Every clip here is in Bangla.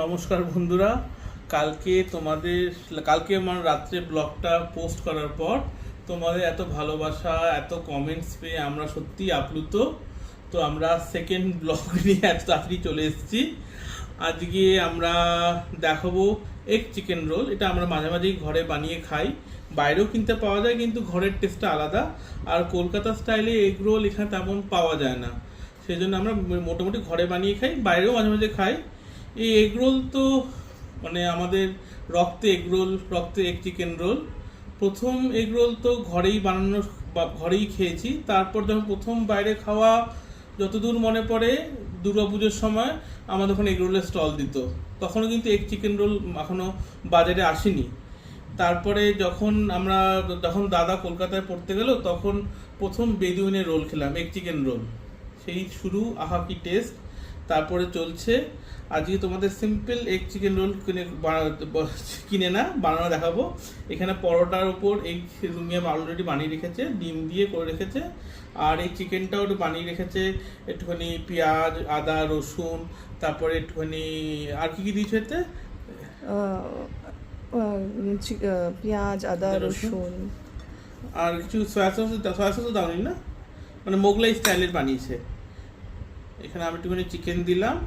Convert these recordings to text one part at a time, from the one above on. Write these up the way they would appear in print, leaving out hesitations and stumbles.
নমস্কার বন্ধুরা, কালকে আমার রাত্রে ব্লগটা পোস্ট করার পর তোমাদের এত ভালোবাসা, এত কমেন্টস পেয়ে আমরা সত্যি আপ্লুত। তো আমরা সেকেন্ড ব্লগ নিয়ে এত তাড়াতাড়ি চলে এসেছি। আজকে আমরা দেখাবো এগ চিকেন রোল। এটা আমরা মাঝে মাঝেই ঘরে বানিয়ে খাই, বাইরেও কিনতে পাওয়া যায়, কিন্তু ঘরের টেস্টটা আলাদা। আর কলকাতা স্টাইলে এগ রোল এখানে তেমন পাওয়া যায় না, সেই জন্য আমরা মোটামুটি ঘরে বানিয়ে খাই, বাইরেও মাঝে মাঝে খাই। এই এগ রোল তো মানে আমাদের রক্তে এগ রোল, রক্তে এগ চিকেন রোল। প্রথম এগ রোল তো ঘরেই বানানো বা ঘরেই খেয়েছি। তারপর যখন প্রথম বাইরে খাওয়া, যতদূর মনে পড়ে দুর্গাপুজোর সময় আমাদের ওখানে এগ রোলের স্টল দিত, তখনও কিন্তু এগ চিকেন রোল এখনও বাজারে আসেনি। তারপরে যখন দাদা কলকাতায় পড়তে গেল, তখন প্রথম বেদুইনের রোল খেলাম, এগ চিকেন রোল। সেই শুরু, আহা কি টেস্ট। তারপরে চলছে আজকে তোমাদের সিম্পল এগ চিকেন রোল কিনে না বানানো দেখাবো। এখানে পরোটার উপর এই রুমিয়া অলরেডি বানিয়ে রেখেছে, ডিম দিয়ে করে রেখেছে। আর এই চিকেনটাও একটু বানিয়ে রেখেছে, একটুখানি পেঁয়াজ, আদা, রসুন, তারপরে একটুখানি আর কি দিয়েছে এতে, পেঁয়াজ, আদা, রসুন আর কিছু সয়া সসও দাওনি না, মানে মোগলাই স্টাইলের বানিয়েছে। এখানে আমি একটুখানি চিকেন দিলাম।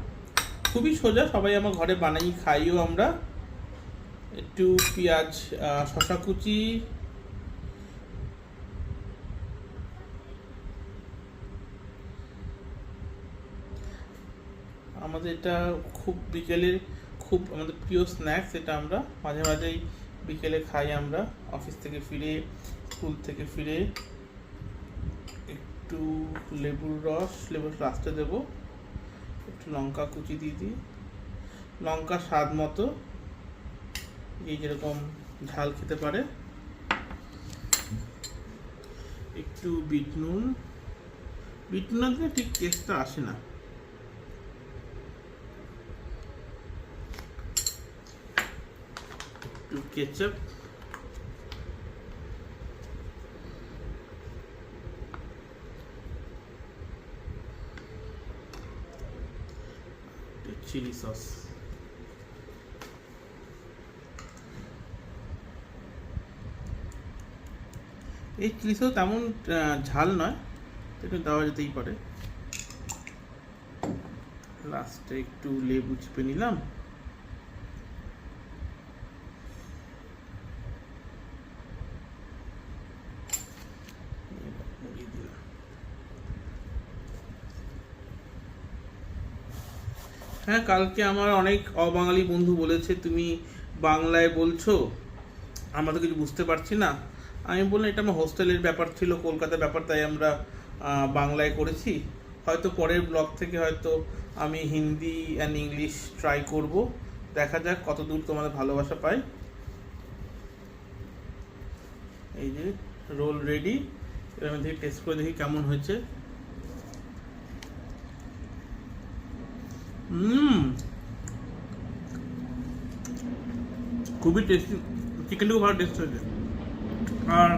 খুবই সোজা, সবাই আমার ঘরে বানাই, খাইও আমরা। একটু পেঁয়াজ, শসা কুচি, আমাদের এটা খুব বিকেলের খুব আমাদের প্রিয় স্ন্যাক্স। এটা আমরা মাঝে মাঝেই বিকেলে খাই, আমরা অফিস থেকে ফিরে, স্কুল থেকে ফিরে। একটু লেবুর রস লাস্টে দেবো। একটু লঙ্কা কুচি দিয়ে দিই, লঙ্কা স্বাদ মতো, এই যেরকম ঝাল খেতে পারে। একটু বিট নুন দিলে ঠিক টেস্টটা আসে না। একটু কেচাপ, চিলি সস। এই চিলি সস তেমন ঝাল নয়, একটু দেওয়া যেতেই পারে। লাস্টে একটু লেবু চিপে নিলাম। হ্যাঁ, কালকে আমার অনেক অবাঙালি বন্ধু বলেছে তুমি বাংলায় বলছো, আমরা তো কিছু বুঝতে পারছি না। আমি বললাম এটা আমার হোস্টেলের ব্যাপার ছিল, কলকাতার ব্যাপার, তাই আমরা বাংলায় করেছি। হয়তো পরের ব্লগ থেকে হয়তো আমি হিন্দি অ্যান্ড ইংলিশ ট্রাই করব, দেখা যাক কতদূর তোমাদের ভালোবাসা পাই। এই যে রোল রেডি, এবার আমি দেখি টেস্ট করে দেখি কেমন হয়েছে। খুবই টেস্টি, চিকেনটাও ভালো টেস্ট হয়েছে, আর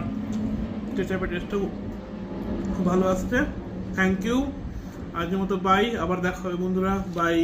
কেচাপের টেস্টটাও খুব ভালো আসছে। থ্যাংক ইউ, আজকের মতো বাই, আবার দেখা হবে বন্ধুরা, বাই।